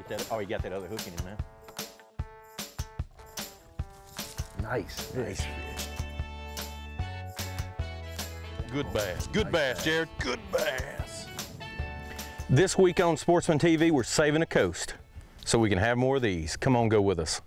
Get that. Oh, you got that other hook in him now. Nice fish. Good bass. Good bass, Jared. Good bass. This week on Sportsman TV, we're saving the coast so we can have more of these. Come on, go with us.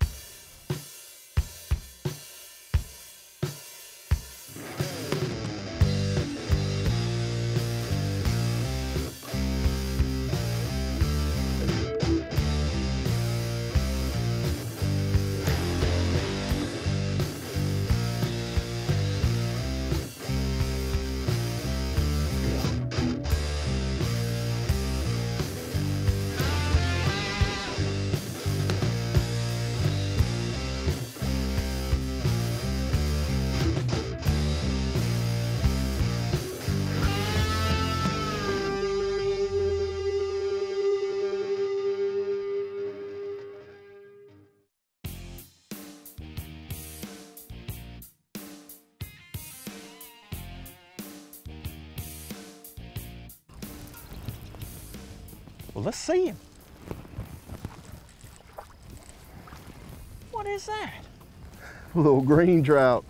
Well, let's see him. What is that? A little green trout.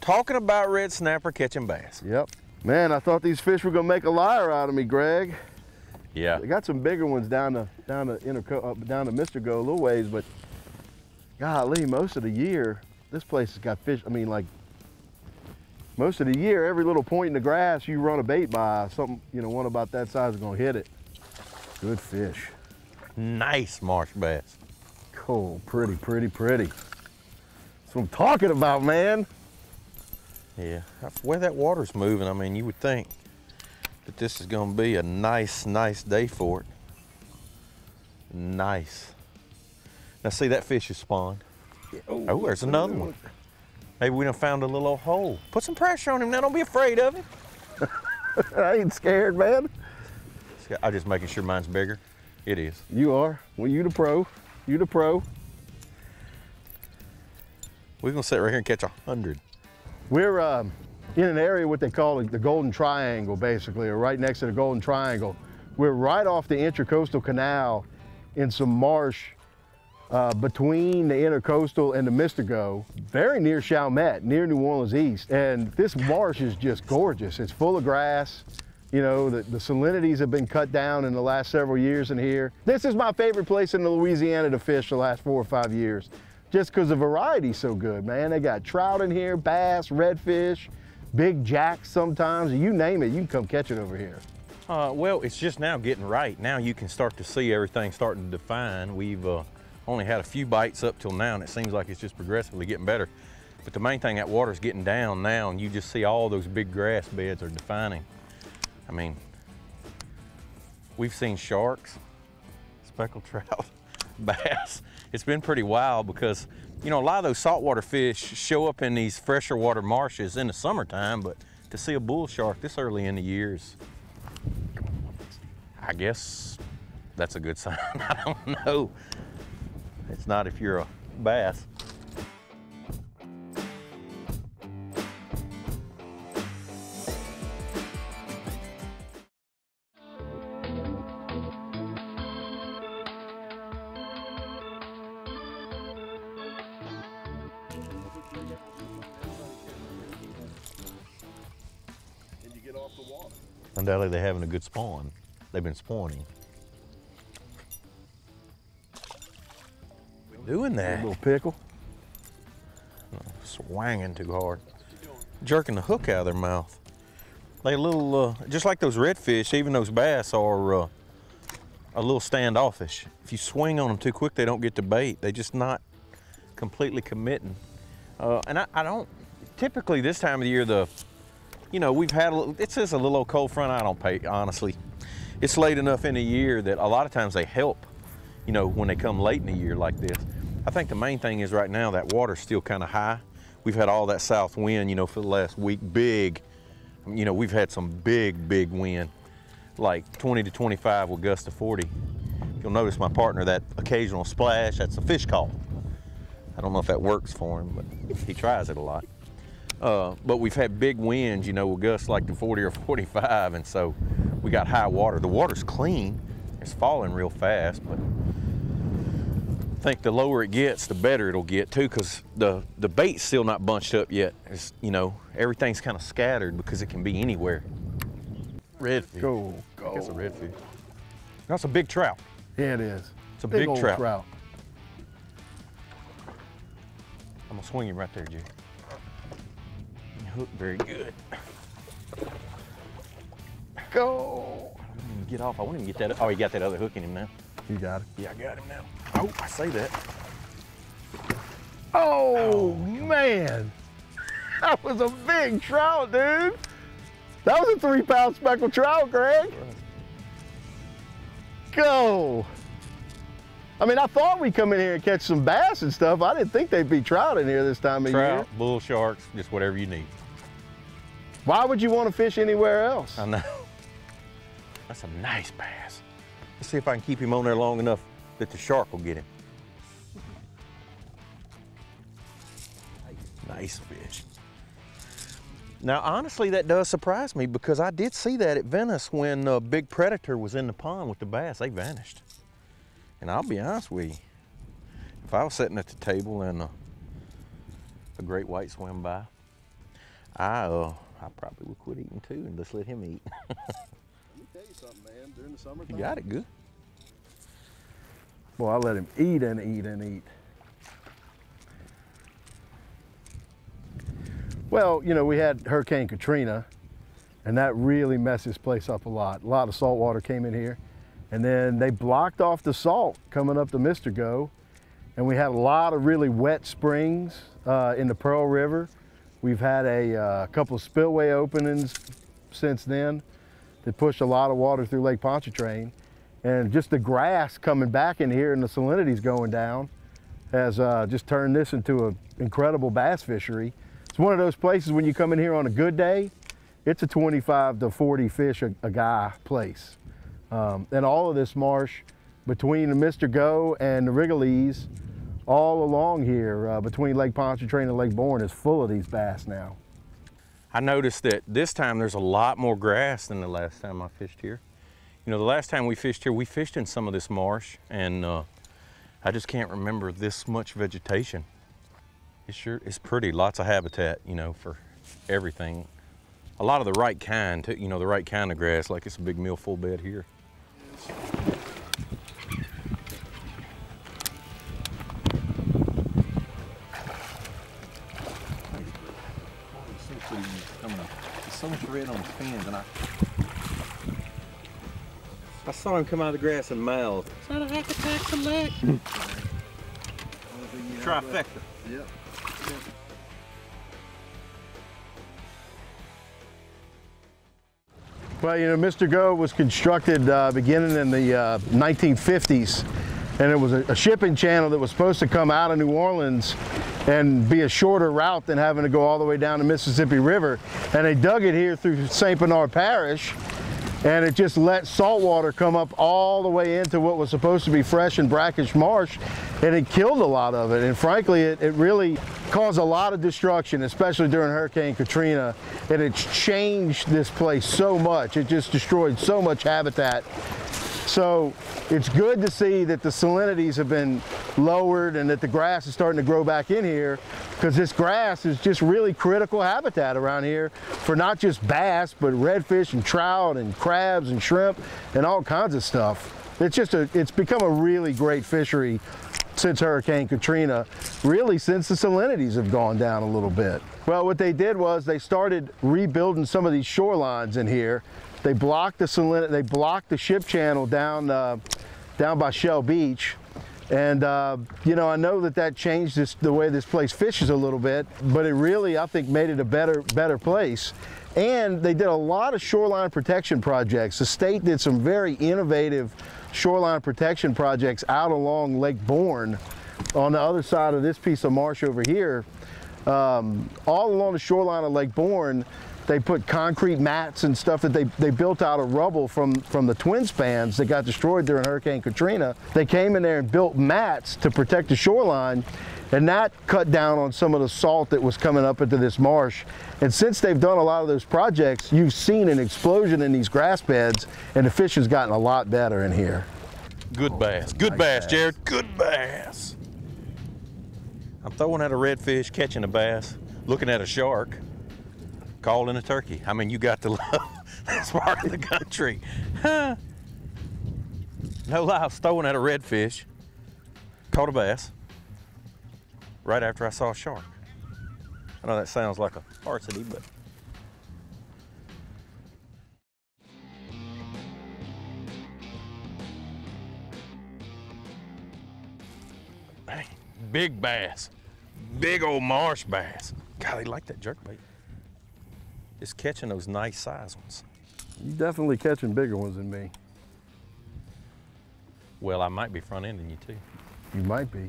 Talking about red snapper catching bass. Yep. Man, I thought these fish were gonna make a liar out of me, Greg. Yeah. They got some bigger ones down the MRGO a little ways, but golly, most of the year, this place has got fish. I mean, like, most of the year, every little point in the grass you run a bait by, something, you know, one about that size is gonna hit it. Good fish. Nice marsh bass. Cool, pretty, pretty, pretty. That's what I'm talking about, man. Yeah, the way that water's moving, I mean, you would think that this is gonna be a nice, nice day for it. Nice. Now see, that fish is spawned. Oh, there's another one. Maybe we done found a little old hole. Put some pressure on him now, don't be afraid of him. I ain't scared, man. I'm just making sure mine's bigger. It is. You are. Well, you the pro. You the pro. We're gonna sit right here and catch 100. We're in an area what they call the Golden Triangle, basically, or right next to the Golden Triangle. We're right off the Intracoastal Canal in some marsh between the Intercoastal and the MRGO, very near Chalmette, near New Orleans East. And this marsh is just gorgeous. It's full of grass. You know, the salinities have been cut down in the last several years in here. This is my favorite place in Louisiana to fish the last 4 or 5 years, just because the variety's so good, man. They got trout in here, bass, redfish, big jacks sometimes. You name it, you can come catch it over here. Well, it's just now getting right. Now you can start to see everything starting to define. We've only had a few bites up till now, and it seems like it's just progressively getting better. But the main thing, that water's getting down now, and you just see all those big grass beds are defining. I mean, we've seen sharks, speckled trout, bass. It's been pretty wild because, you know, a lot of those saltwater fish show up in these fresher water marshes in the summertime, but to see a bull shark this early in the years, I guess that's a good sign. I don't know. It's not if you're a bass. And you get off the water. Undoubtedly they're having a good spawn. They've been spawning. Doing that. A little pickle. Swanging too hard. Jerking the hook out of their mouth. They a little, just like those redfish, even those bass are a little standoffish. If you swing on them too quick, they don't get the bait. They just not completely committing. And I don't, typically this time of the year, you know, we've had, it's just a little old cold front. I don't pay, honestly. It's late enough in the year that a lot of times they help, you know, when they come late in the year like this. I think the main thing is right now that water's still kind of high. We've had all that south wind, you know, for the last week, big. You know, we've had some big, big wind, like 20 to 25 with gusts to 40. You'll notice my partner, that occasional splash, that's a fish call. I don't know if that works for him, but he tries it a lot. But we've had big winds, you know, with gusts like to 40 or 45, and so we got high water. The water's clean. It's falling real fast, but I think the lower it gets, the better it'll get too, because the bait's still not bunched up yet. It's, you know, everything's kind of scattered because it can be anywhere. Redfish. Go. That's a redfish. That's a big trout. Yeah, it is. It's a big old trout. I'm gonna swing him right there, Jay. Hook very good. Go. I didn't even get off. I won't even get that. Oh, he got that other hook in him now. You got it. Yeah, I got him now. Oh, I say that. Oh, man. That was a big trout, dude. That was a 3-pound speckled trout, Greg. Go. I mean, I thought we'd come in here and catch some bass and stuff. I didn't think they'd be trout in here this time of year. Trout, bull sharks, just whatever you need. Why would you want to fish anywhere else? I know. That's a nice bass. Let's see if I can keep him on there long enough that the shark will get him. Nice fish. Now, honestly, that does surprise me because I did see that at Venice when a big predator was in the pond with the bass. They vanished. And I'll be honest with you, if I was sitting at the table and a great white swam by, I probably would quit eating too and just let him eat. Let me tell you something, man. During the summertime. You got it good. Boy, I let him eat and eat and eat. Well, you know, we had Hurricane Katrina, and that really messed this place up a lot. A lot of salt water came in here, and then they blocked off the salt coming up to MRGO, and we had a lot of really wet springs in the Pearl River. We've had a couple of spillway openings since then that pushed a lot of water through Lake Pontchartrain, and just the grass coming back in here and the salinity's going down has just turned this into an incredible bass fishery. It's one of those places when you come in here on a good day, it's a 25 to 40 fish a guy place. And all of this marsh between the MRGO and the Wrigley's, all along here between Lake Pontchartrain and Lake Bourne is full of these bass now. I noticed that this time there's a lot more grass than the last time I fished here. You know, the last time we fished here, we fished in some of this marsh, and I just can't remember this much vegetation. It's pretty, lots of habitat, you know, for everything. A lot of the right kind, too, you know, the right kind of grass, like it's a big milfoil bed here. There's so much red on his fins, and I saw him come out of the grass and mouth. Is that a hack attack select? Trifecta. Yep. Well, you know, MRGO was constructed beginning in the 1950s, and it was a shipping channel that was supposed to come out of New Orleans and be a shorter route than having to go all the way down the Mississippi River. And they dug it here through St. Bernard Parish, and it just let salt water come up all the way into what was supposed to be fresh and brackish marsh, and it killed a lot of it. And frankly, it really caused a lot of destruction, especially during Hurricane Katrina, and it's changed this place so much. It just destroyed so much habitat. So it's good to see that the salinities have been lowered and that the grass is starting to grow back in here, because this grass is just really critical habitat around here for not just bass, but redfish and trout and crabs and shrimp and all kinds of stuff. It's become a really great fishery since Hurricane Katrina, really since the salinities have gone down a little bit. Well, what they did was they started rebuilding some of these shorelines in here. They blocked the ship channel down by Shell Beach, and you know, I know that changed the way this place fishes a little bit, but it really, I think, made it a better place. And they did a lot of shoreline protection projects. The state did some very innovative shoreline protection projects out along Lake Bourne on the other side of this piece of marsh over here. All along the shoreline of Lake Bourne, they put concrete mats and stuff that they built out of rubble from the twin spans that got destroyed during Hurricane Katrina. They came in there and built mats to protect the shoreline, And that cut down on some of the salt that was coming up into this marsh. And since they've done a lot of those projects, you've seen an explosion in these grass beds, and the fish has gotten a lot better in here. Good bass. Good bass, Jared. Good bass. I'm throwing at a redfish, catching a bass, looking at a shark, calling a turkey. I mean, you got to love this part of the country. No lie, I was throwing at a redfish, caught a bass, right after I saw a shark. I know that sounds like a varsity, but. Dang, big bass, big old marsh bass. Golly, like that jerkbait. Just catching those nice size ones. You're definitely catching bigger ones than me. Well, I might be front-ending you too. You might be.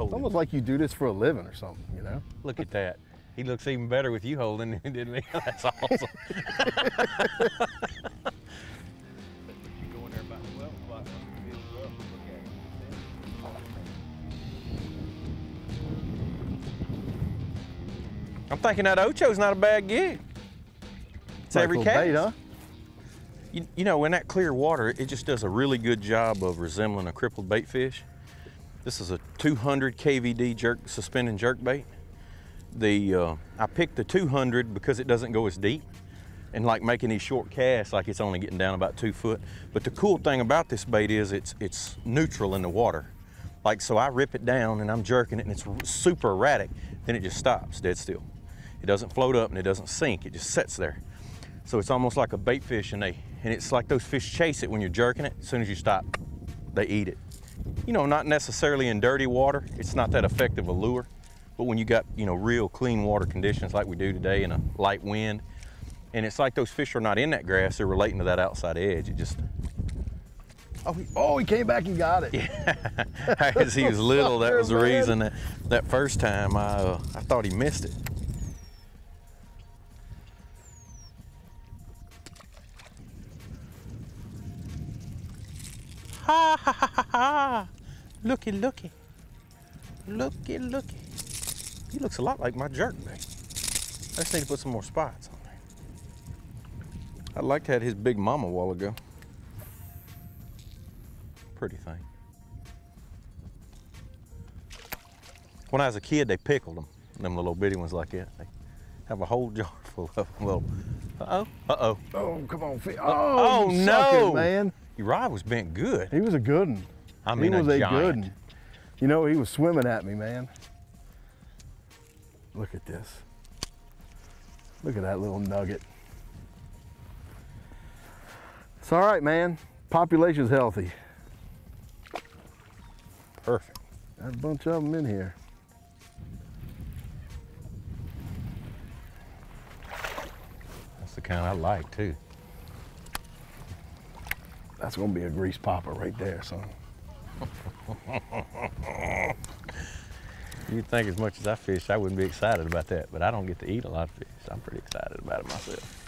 It's almost like you do this for a living or something, you know? Look at that. He looks even better with you holding than he did me. That's awesome. I'm thinking that Ocho's not a bad gig. It's every cast. Bait, huh? You know, in that clear water, it just does a really good job of resembling a crippled bait fish. This is a 200 KVD suspending jerk bait. I picked the 200 because it doesn't go as deep, and like making these short casts, like it's only getting down about 2 foot. But the cool thing about this bait is it's neutral in the water. Like, so I rip it down and I'm jerking it and it's super erratic, then it just stops dead still. It doesn't float up and it doesn't sink, it just sits there. So it's almost like a bait fish, and it's like those fish chase it when you're jerking it. As soon as you stop, they eat it. You know, not necessarily in dirty water, it's not that effective a lure, but when you got, you know, real clean water conditions like we do today in a light wind, and it's like those fish are not in that grass, they're relating to that outside edge. It just... Oh, he came back and got it. Yeah, as he was little, that was the reason that first time I thought he missed it. Ha ha ha ha ha! Looky, looky, looky, looky. He looks a lot like my jerkbait. I just need to put some more spots on there. I liked that his big mama a while ago. Pretty thing. When I was a kid, they pickled them little bitty ones like that. They have a whole jar full of them. Little. Uh-oh, uh-oh. Oh, come on, oh you no, sucker, man. Your rod was bent good. He was a good one. I mean, he was a good giant. one. You know, he was swimming at me, man. Look at this. Look at that little nugget. It's all right, man. Population's healthy. Perfect. Got a bunch of them in here. That's the kind I like too. That's gonna be a grease popper right there, son. You'd think as much as I fish, I wouldn't be excited about that, but I don't get to eat a lot of fish. I'm pretty excited about it myself.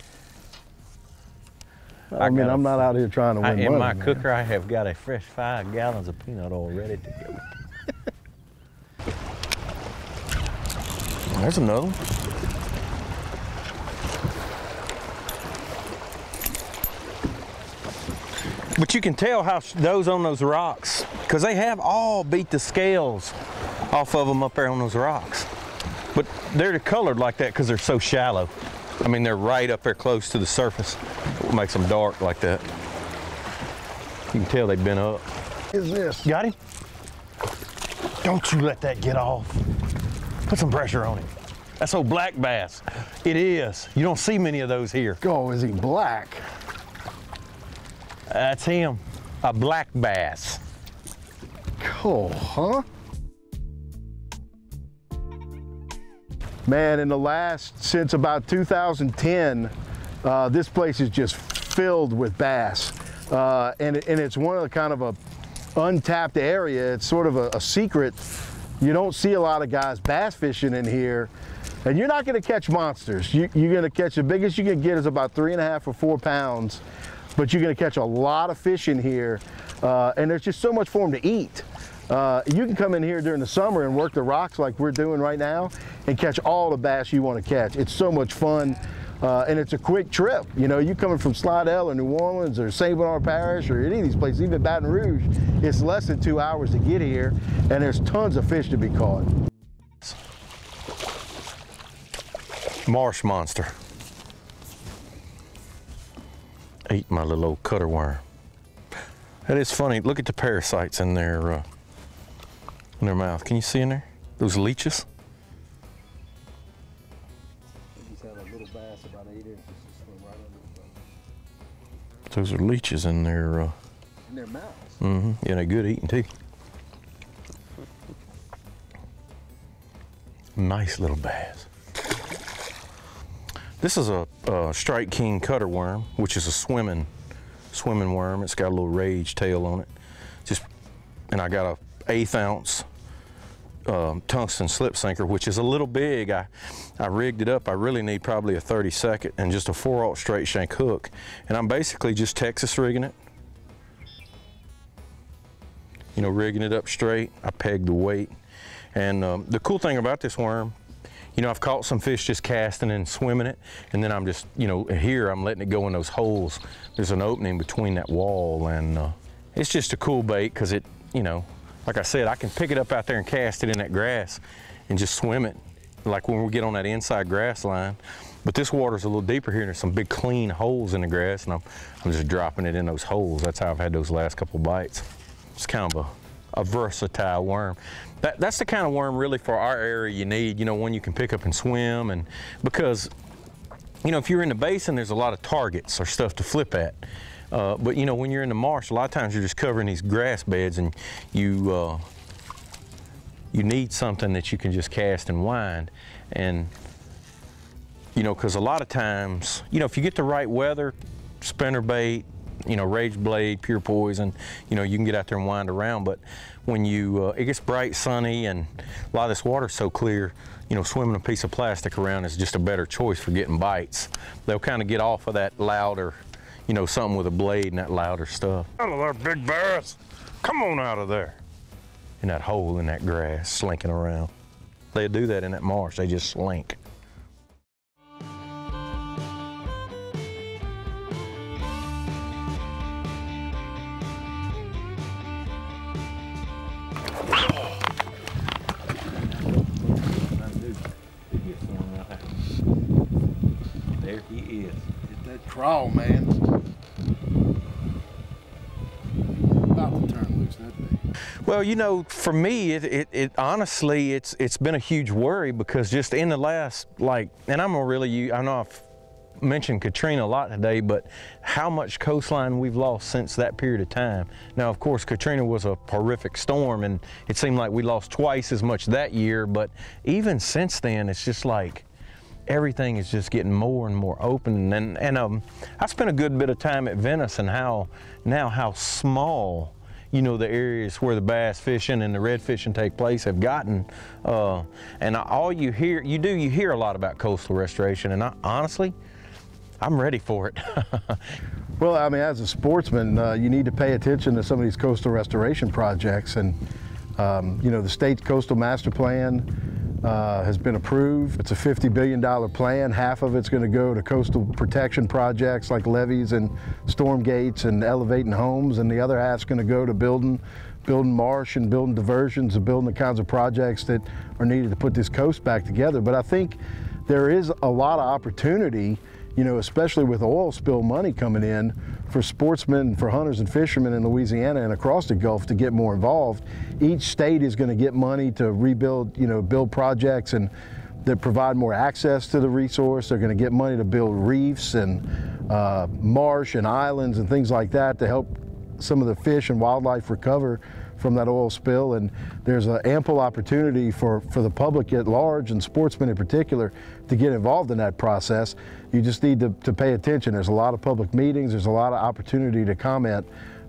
I mean, I'm not out here trying to win money. In my cooker, I have got a fresh 5 gallons of peanut oil ready to go. There's another one. But you can tell how those on those rocks, because they have all beat the scales off of them up there on those rocks. But they're colored like that because they're so shallow. I mean, they're right up there close to the surface. What makes them dark like that. You can tell they've been up. What is this? Got him? Don't you let that get off. Put some pressure on him. That's old black bass. It is. You don't see many of those here. Oh, is he black? That's him, a black bass. Cool, huh? Man, since about 2010, this place is just filled with bass. And it's one of the kind of a untapped area. It's sort of a secret. You don't see a lot of guys bass fishing in here. And you're not gonna catch monsters. You're gonna catch, the biggest you can get is about 3.5 or 4 pounds. But you're gonna catch a lot of fish in here. And there's just so much for them to eat. You can come in here during the summer and work the rocks like we're doing right now and catch all the bass you want to catch. It's so much fun. And it's a quick trip. You know, you coming from Slidell or New Orleans or St. Bernard Parish or any of these places, even Baton Rouge, it's less than 2 hours to get here, and there's tons of fish to be caught. Marsh monster. Ate my little old cutter worm. That is funny. Look at the parasites in their mouth. Can you see in there? Those leeches? Those are leeches in their mouths. Mm-hmm. Yeah, they're good eating too. Nice little bass. This is a Strike King cutter worm, which is a swimming worm. It's got a little rage tail on it. And I got a 1/8 ounce tungsten slip sinker, which is a little big. I rigged it up. I really need probably a 32nd and just a 4/0 straight shank hook. And I'm basically just Texas rigging it. You know, rigging it up straight. I pegged the weight. And the cool thing about this worm, you know, I've caught some fish just casting and swimming it, and then I'm just, you know, here I'm letting it go in those holes. There's an opening between that wall, and it's just a cool bait because it, you know, like I said, I can pick it up out there and cast it in that grass and just swim it, like when we get on that inside grass line. But this water's a little deeper here, and there's some big clean holes in the grass, and I'm just dropping it in those holes. That's how I've had those last couple bites. It's kind of a versatile worm. That's the kind of worm really for our area you need, you know, one you can pick up and swim, and because, you know, if you're in the basin, there's a lot of targets or stuff to flip at. But you know, when you're in the marsh, a lot of times you're just covering these grass beds, and you need something that you can just cast and wind. And you know, because a lot of times, you know, if you get the right weather, spinner bait, you know, rage blade, pure poison, you know, you can get out there and wind around. But when you it gets bright, sunny, and a lot of this water's so clear, you know, swimming a piece of plastic around is just a better choice for getting bites. They'll kind of get off of that louder, you know, something with a blade and that louder stuff. Out of there, big bass. Come on out of there. In that hole in that grass, slinking around. They do that in that marsh. They just slink. There he is. Get that crawl, man. About to turn loose, that thing. Well, you know, for me, it honestly, it's been a huge worry, because just in the last, like, and I'm gonna really, I know I've mentioned Katrina a lot today, but how much coastline we've lost since that period of time. Now, of course, Katrina was a horrific storm, and it seemed like we lost twice as much that year, but even since then, it's just like, everything is just getting more and more open. And I spent a good bit of time at Venice, and how small, you know, the areas where the bass fishing and the red fishing take place have gotten. And all you hear a lot about coastal restoration, and honestly, I'm ready for it. Well, I mean, as a sportsman, you need to pay attention to some of these coastal restoration projects. And, you know, the state's coastal master plan has been approved. It's a $50 billion plan. Half of it's going to go to coastal protection projects like levees and storm gates and elevating homes, and the other half's going to go to building marsh and building diversions and building the kinds of projects that are needed to put this coast back together. But I think there is a lot of opportunity, you know, especially with oil spill money coming in, for sportsmen, for hunters and fishermen in Louisiana and across the Gulf to get more involved. Each state is going to get money to rebuild, you know, build projects and that provide more access to the resource. They're going to get money to build reefs and marsh and islands and things like that to help some of the fish and wildlife recover from that oil spill. And there's an ample opportunity for the public at large, and sportsmen in particular, to get involved in that process. You just need to pay attention. There's a lot of public meetings, there's a lot of opportunity to comment,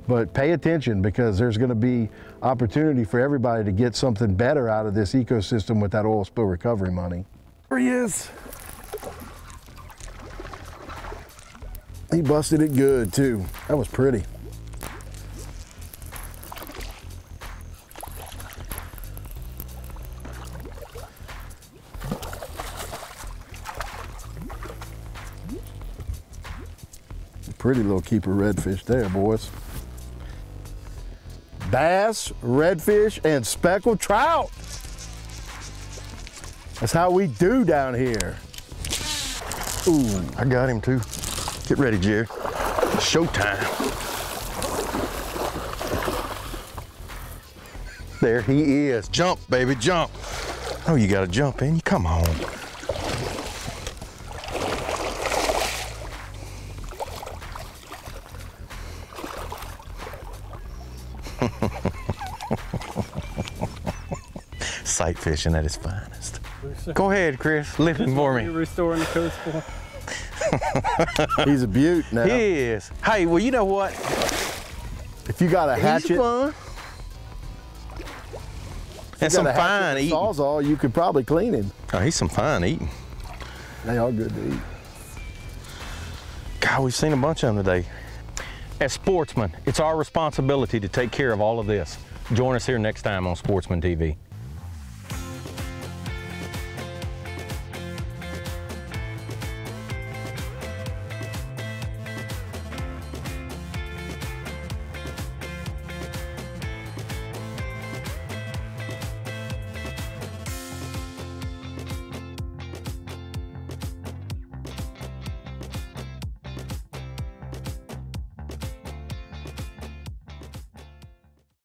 but pay attention, because there's going to be opportunity for everybody to get something better out of this ecosystem with that oil spill recovery money. There he is. He busted it good too. That was pretty. Pretty little keeper redfish there, boys. Bass, redfish, and speckled trout. That's how we do down here. Ooh, I got him too. Get ready, Jerry. Showtime. There he is. Jump, baby, jump. Oh, you gotta jump in. Come on. Sight fishing at its finest. Go ahead, Chris. Lift him for me. You're restoring the coast for. He's a beaut now. He is. Hey, well, you know what? If you got a hatchet, He's fun. And some fine eating. Sawzall, you could probably clean him. Oh, he's some fine eating. They are good to eat. God, we've seen a bunch of them today. As sportsmen, it's our responsibility to take care of all of this. Join us here next time on Sportsman TV.